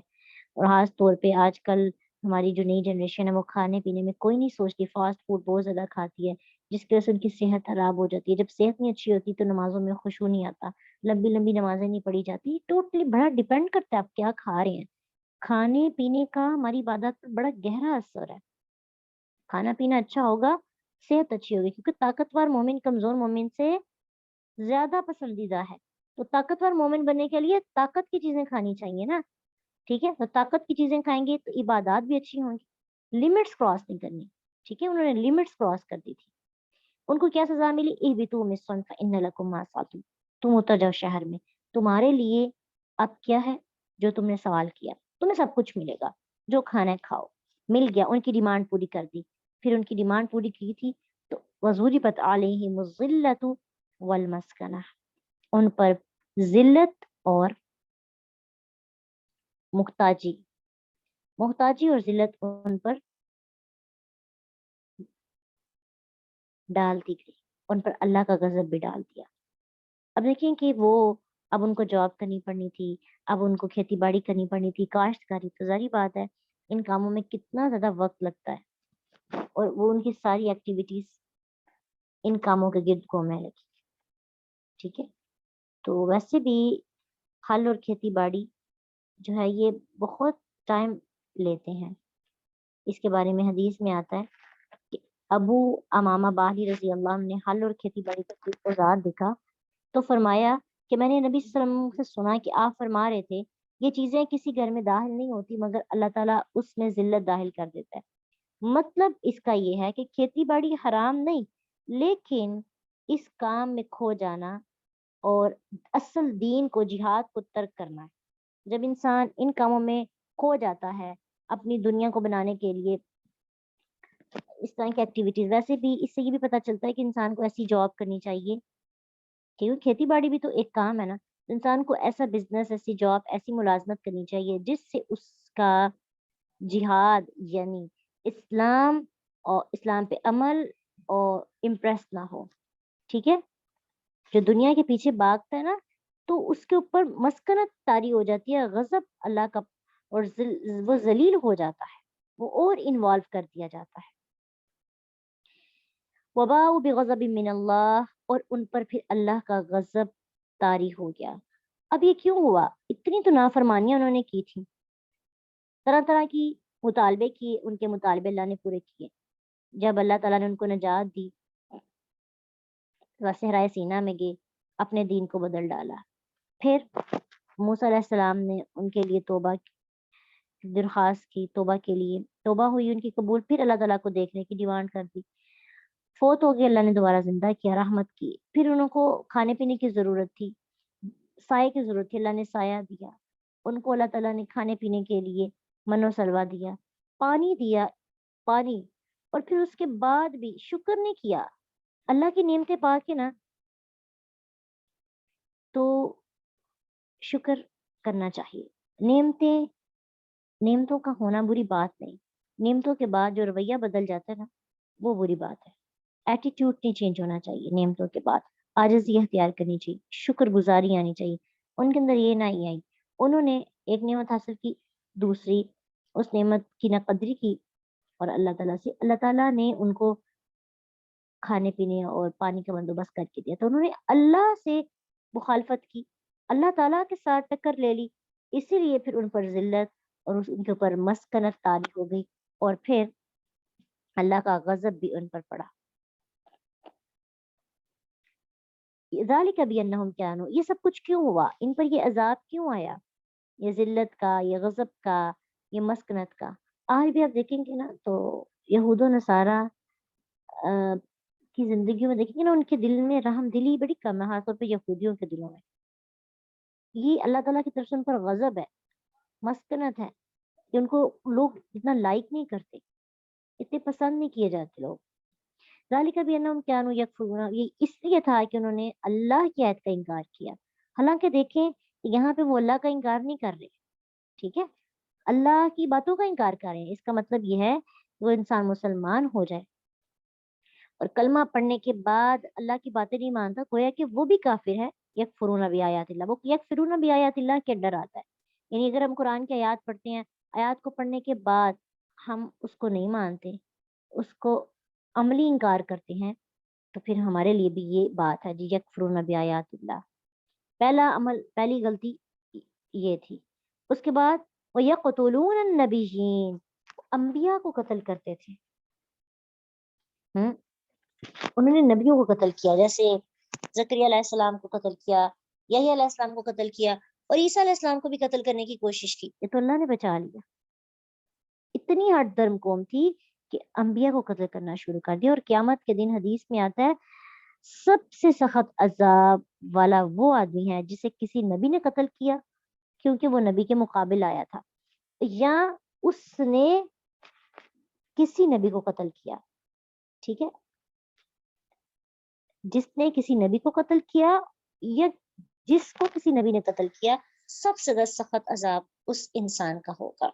اور خاص طور پہ آج کل ہماری جو نئی جنریشن ہے وہ کھانے پینے میں کوئی نہیں سوچتی، فاسٹ فوڈ بہت زیادہ کھاتی ہے، جس کی وجہ سے ان کی صحت خراب ہو جاتی ہے. جب صحت نہیں اچھی ہوتی تو نمازوں میں خشوع نہیں آتا، لمبی لمبی نمازیں نہیں پڑھی جاتی. ٹوٹلی بڑا ڈیپینڈ کرتا ہے آپ کیا کھا رہے ہیں. کھانے پینے کا ہماری عبادت پر بڑا گہرا اثر ہے. کھانا پینا اچھا ہوگا، صحت اچھی ہوگی، کیونکہ طاقتور مومن کمزور مومن سے زیادہ پسندیدہ ہے. تو طاقتور مومن بننے کے لیے طاقت کی چیزیں کھانی چاہیے نا. ٹھیک ہے، تو طاقت کی چیزیں کھائیں گے تو عبادات بھی اچھی ہوں گی. لمٹس کراس نہیں کرنی. ٹھیک ہے، انہوں نے لمٹس کراس کر دی تھی. ان کو کیا سزا ملی؟ اہبطوا مصرا فإن لكم ما سألتم. تم اتر جاؤ شہر میں، تمہارے لیے اب کیا ہے جو تم نے سوال کیا، تمہیں سب کچھ ملے گا، جو کھانا ہے کھاؤ. مل گیا، ان کی ڈیمانڈ پوری کر دی. پھر ان کی ڈیمانڈ پوری کی تھی تو وضربت علیہم الذلۃ والمسکنہ، ان پر ذلت اور محتاجی اور ذلت ان پر ڈال دی گئی. ان پر اللہ کا غضب بھی ڈال دیا. اب دیکھیں کہ وہ اب ان کو جاب کرنی پڑنی تھی، اب ان کو کھیتی باڑی کرنی پڑنی تھی، کاشتکاری. تو ظاہری بات ہے ان کاموں میں کتنا زیادہ وقت لگتا ہے، اور وہ ان کی ساری ایکٹیویٹیز ان کاموں کے گرد گھومنے لگی. ٹھیک ہے، تو ویسے بھی ہل اور کھیتی باڑی جو ہے یہ بہت ٹائم لیتے ہیں. اس کے بارے میں حدیث میں آتا ہے کہ ابو امامہ باہلی رضی اللہ عنہ نے ہل اور کھیتی باڑی کا کوئی اوزار دیکھا تو فرمایا کہ میں نے نبی صلی اللہ علیہ وسلم سے سنا کہ آپ فرما رہے تھے یہ چیزیں کسی گھر میں داخل نہیں ہوتی مگر اللہ تعالیٰ اس میں ذلت داخل کر دیتا ہے. مطلب اس کا یہ ہے کہ کھیتی باڑی حرام نہیں، لیکن اس کام میں کھو جانا اور اصل دین کو، جہاد کو ترک کرنا ہے. جب انسان ان کاموں میں کھو جاتا ہے اپنی دنیا کو بنانے کے لیے، اس طرح کی ایکٹیویٹیز، ویسے بھی اس سے یہ بھی پتہ چلتا ہے کہ انسان کو ایسی جاب کرنی چاہیے، کیونکہ کھیتی باڑی بھی تو ایک کام ہے نا. انسان کو ایسا بزنس، ایسی جاب، ایسی ملازمت کرنی چاہیے جس سے اس کا جہاد یعنی اسلام اور اسلام پہ عمل اور امپریس نہ ہو. ٹھیک ہے، جو دنیا کے پیچھے بھاگتا ہے نا تو اس کے اوپر مسکنت طاری ہو جاتی ہے، غضب اللہ کا، اور وہ ذلیل ہو جاتا ہے، وہ اور انوالو کر دیا جاتا ہے. وباء بغضب من اللہ، اور ان پر پھر اللہ کا غضب طاری ہو گیا. اب یہ کیوں ہوا؟ اتنی تو نافرمانیاں انہوں نے کی تھی، طرح طرح کی مطالبے کیے، ان کے مطالبے اللہ نے پورے کیے. جب اللہ تعالیٰ نے ان کو نجات دی، وہ صحرائے سینا میں گئے، اپنے دین کو بدل ڈالا. پھر موسیٰ علیہ السلام نے ان کے لیے توبہ کی درخواست کی، توبہ کے لیے توبہ ہوئی ان کی قبول. پھر اللہ تعالیٰ کو دیکھنے کی ڈیمانڈ کر دی، فوت ہو گئے، اللہ نے دوبارہ زندہ کیا، رحمت کی. پھر انہوں کو کھانے پینے کی ضرورت تھی، سائے کی ضرورت تھی، اللہ نے سایہ دیا ان کو. اللہ تعالیٰ نے کھانے پینے کے لیے من و سلوہ دیا، پانی دیا، پانی. اور پھر اس کے بعد بھی شکر نہیں کیا. اللہ کی نعمتیں پا کے نا تو شکر کرنا چاہیے. نعمتوں کا ہونا بری بات نہیں، نعمتوں کے بعد جو رویہ بدل جاتا ہے نا وہ بری بات ہے. ایٹیٹیوڈ نہیں چینج ہونا چاہیے. نعمتوں کے بعد عاجزی اختیار کرنی چاہیے، شکر گزاری آنی چاہیے. ان کے اندر یہ نہیں آئی. انہوں نے ایک نعمت حاصل کی، دوسری اس نعمت کی نہ قدری کی، اور اللہ تعالیٰ نے ان کو کھانے پینے اور پانی کا بندوبست کر کے دیا. تو انہوں نے اللہ سے مخالفت کی، اللہ تعالیٰ کے ساتھ ٹکر لے لی، اسی لیے پھر ان پر ذلت اور ان کے اوپر مسکنت طاری ہو گئی، اور پھر اللہ کا غضب بھی ان پر پڑا. ذالک بانہم کانوا، یہ سب کچھ کیوں ہوا؟ ان پر یہ عذاب کیوں آیا؟ یہ ذلت کا، یہ غضب کا، یہ مسکنت کا. آج بھی آپ دیکھیں گے نا تو یہود و نصارہ کی زندگیوں میں دیکھیں گے نا ان کے دل میں رحم دلی بڑی کم ہے، خاص طور پہ یہودیوں کے دلوں میں. یہ اللہ تعالیٰ کی طرف سے ان پر غضب ہے، مسکنت ہے. کہ ان کو لوگ اتنا لائک نہیں کرتے، اتنے پسند نہیں کیے جاتے لوگ. ذالک بانہم کانوا یکفرون، یہ اس لیے تھا کہ انہوں نے اللہ کی آیت کا انکار کیا. حالانکہ دیکھیں یہاں پہ وہ اللہ کا انکار نہیں کر رہے، ٹھیک ہے، اللہ کی باتوں کا انکار کر رہے ہیں. اس کا مطلب یہ ہے وہ انسان مسلمان ہو جائے اور کلمہ پڑھنے کے بعد اللہ کی باتیں نہیں مانتا، گویا کہ وہ بھی کافر ہے. یکفرون بآیات اللہ، وہ یکفرون بآیات اللہ کے ڈر آتا ہے. یعنی اگر ہم قرآن کی آیات پڑھتے ہیں، آیات کو پڑھنے کے بعد ہم اس کو نہیں مانتے، اس کو عملی انکار کرتے ہیں، تو پھر ہمارے لیے بھی یہ بات ہے جی یکفرون بآیات اللہ. پہلا عمل، پہلی غلطی یہ تھی. اس کے بعد وَيَقْتُلُونَ النَّبِيِّينَ، انبیاء کو قتل کرتے تھے. انہوں نے نبیوں کو قتل کیا، جیسے زکریا علیہ السلام کو قتل کیا، یحییٰ علیہ السلام کو قتل کیا، اور عیسیٰ علیہ السلام کو بھی قتل کرنے کی کوشش کی. یہ تو اللہ نے بچا لیا. اتنی ہٹ درم قوم تھی کہ انبیاء کو قتل کرنا شروع کر دیا. اور قیامت کے دن حدیث میں آتا ہے سب سے سخت عذاب والا وہ آدمی ہے جسے کسی نبی نے قتل کیا کیونکہ وہ نبی کے مقابل آیا تھا، یا اس نے کسی نبی کو قتل کیا. ٹھیک ہے، جس نے کسی نبی کو قتل کیا یا جس کو کسی نبی نے قتل کیا، سب سے زیادہ سخت عذاب اس انسان کا ہوگا.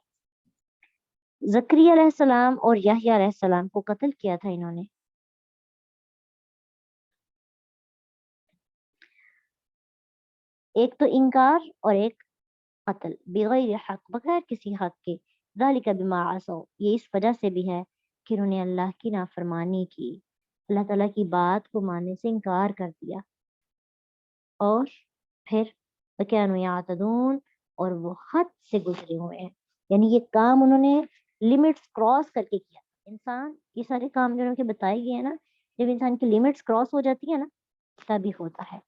زکریا علیہ السلام اور یحییٰ علیہ السلام کو قتل کیا تھا انہوں نے. ایک تو انکار اور ایک قتل بغیر حق، بغیر کسی حق کے. ذالک بما عصوا، یہ اس وجہ سے بھی ہے کہ انہوں نے اللہ کی نافرمانی کی، اللہ تعالیٰ کی بات کو ماننے سے انکار کر دیا. اور پھر وَكَانُوا يَعْتَدُونَ، اور وہ حد سے گزرے ہوئے ہیں. یعنی یہ کام انہوں نے لمٹس کراس کر کے کیا. انسان یہ سارے کام جو ان کے بتائے گئے ہیں نا، جب انسان کی لمٹس کراس ہو جاتی ہے نا تبھی ہوتا ہے.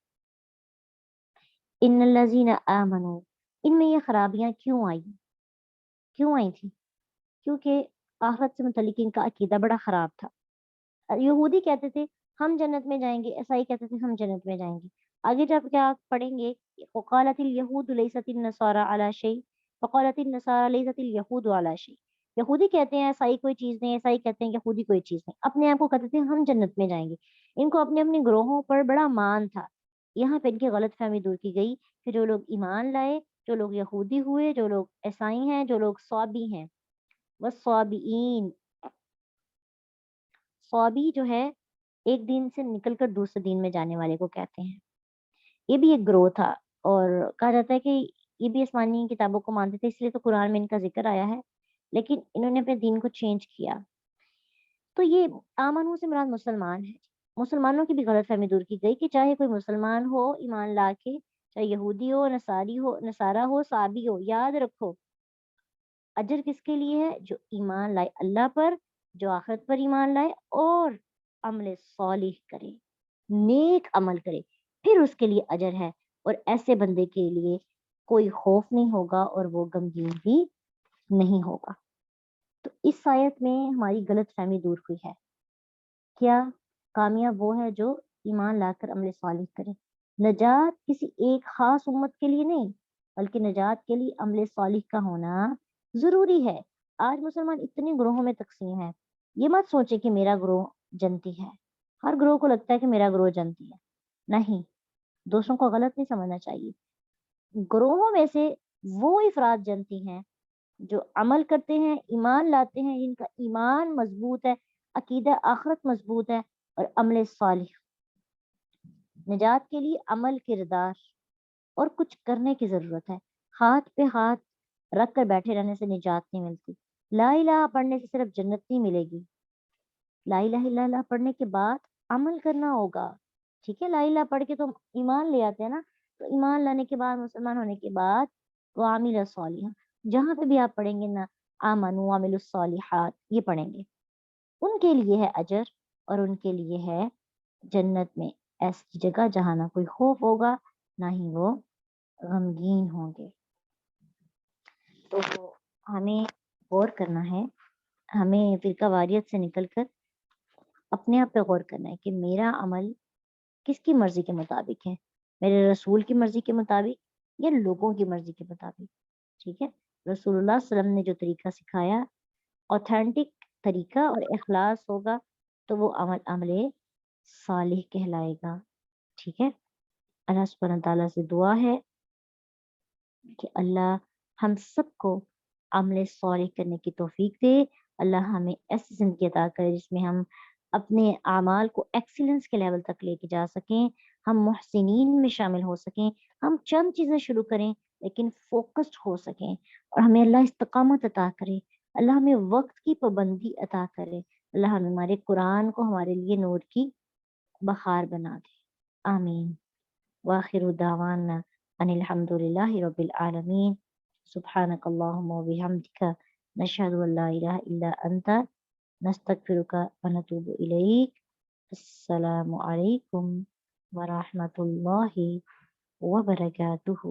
ان الذین آمنوا، ان میں یہ خرابیاں کیوں آئی تھی؟ کیونکہ آخرت سے متعلق ان کا عقیدہ بڑا خراب تھا. یہودی کہتے تھے ہم جنت میں جائیں گے، عیسائی کہتے تھے ہم جنت میں جائیں گے. آگے جب کیا پڑھیں گے، وقالت الیہود لیست النصارى علی شیء وقالت النصارى لیست الیہود علی شیء. یہودی کہتے ہیں عیسائی کوئی چیز نہیں، عیسائی کہتے ہیں یہودی کوئی چیز نہیں. اپنے آپ کو کہتے تھے ہم جنت میں جائیں گے. ان کو اپنے اپنے گروہوں پر بڑا مان تھا. یہاں پہ ان کی غلط فہمی دور کی گئی کہ جو لوگ ایمان لائے، جو لوگ یہودی ہوئے، جو لوگ عیسائی ہیں، جو لوگ صابی ہیں، والصابئین، صابی جو ہے ایک دین سے نکل کر دوسرے دین میں جانے والے کو کہتے ہیں. یہ بھی ایک گروہ تھا، اور کہا جاتا ہے کہ یہ بھی آسمانی کتابوں کو مانتے تھے، اس لیے تو قرآن میں ان کا ذکر آیا ہے، لیکن انہوں نے اپنے دین کو چینج کیا. تو یہ آمنو سے مراد مسلمان ہے. مسلمانوں کی بھی غلط فہمی دور کی گئی کہ چاہے کوئی مسلمان ہو ایمان لا کے، چاہے یہودی ہو، نصارہ ہو، صابی ہو، یاد رکھو اجر کس کے لیے ہے؟ جو ایمان لائے اللہ پر، جو آخرت پر ایمان لائے اور عمل صالح کرے، نیک عمل کرے، پھر اس کے لیے اجر ہے. اور ایسے بندے کے لیے کوئی خوف نہیں ہوگا اور وہ غمگین بھی نہیں ہوگا. تو اس آیت میں ہماری غلط فہمی دور ہوئی ہے. کیا کامیاب وہ ہے جو ایمان لا کر عمل صالح کرے. نجات کسی ایک خاص امت کے لیے نہیں، بلکہ نجات کے لیے عمل صالح کا ہونا ضروری ہے. آج مسلمان اتنے گروہوں میں تقسیم ہے. یہ مت سوچے کہ میرا گروہ جنتی ہے. ہر گروہ کو لگتا ہے کہ میرا گروہ جنتی ہے. نہیں، دوسروں کو غلط نہیں سمجھنا چاہیے. گروہوں میں سے وہ افراد جنتی ہیں جو عمل کرتے ہیں، ایمان لاتے ہیں، جن کا ایمان مضبوط ہے، عقیدہ آخرت مضبوط ہے، اور عمل صالح. نجات کے لیے عمل، کردار اور کچھ کرنے کی ضرورت ہے. ہاتھ پہ ہاتھ رکھ کر بیٹھے رہنے سے نجات نہیں ملتی. لا الہ پڑھنے سے صرف جنت نہیں ملے گی. لا الہ الا اللہ پڑھنے کے بعد عمل کرنا ہوگا. ٹھیک ہے، لا الہ پڑھ کے تو ایمان لے آتے ہیں نا، تو ایمان لانے کے بعد، مسلمان ہونے کے بعد وعمل صالحا، جہاں پہ بھی آپ پڑھیں گے نا آمنوا وعملوا الصالحات، یہ پڑھیں گے، ان کے لیے ہے اجر اور ان کے لیے ہے جنت میں ایسی جگہ جہاں نہ کوئی خوف ہوگا نہ ہی وہ غمگین ہوں گے. تو ہمیں غور کرنا ہے، ہمیں فرقہ واریت سے نکل کر اپنے آپ پہ غور کرنا ہے کہ میرا عمل کس کی مرضی کے مطابق ہے، میرے رسول کی مرضی کے مطابق یا لوگوں کی مرضی کے مطابق. ٹھیک ہے، رسول اللہ صلی اللہ علیہ وسلم نے جو طریقہ سکھایا اوتھینٹک طریقہ اور اخلاص ہوگا تو وہ عمل صالح کہلائے گا. ٹھیک ہے. اللہ سبحانہ تعالیٰ سے دعا ہے کہ اللہ ہم سب کو عمل صالح کرنے کی توفیق دے. اللہ ہمیں ایسی زندگی عطا کرے جس میں ہم اپنے اعمال کو ایکسیلنس کے لیول تک لے کے جا سکیں, ہم محسنین میں شامل ہو سکیں, ہم چند چیزیں شروع کریں لیکن فوکسڈ ہو سکیں, اور ہمیں اللہ استقامت عطا کرے, اللہ ہمیں وقت کی پابندی عطا کرے, اللہ ہمیں ہمارے قرآن کو ہمارے لیے نور کی بخار بنا دے. آمین. وآخر دعوانا ان الحمد للہ رب العالمین. سبحانک اللہم وبحمدک نشہد ان لا الہ الا انت نستغفرک ونتوب الیک. السلام علیکم ورحمۃ اللہ وبرکاتہ.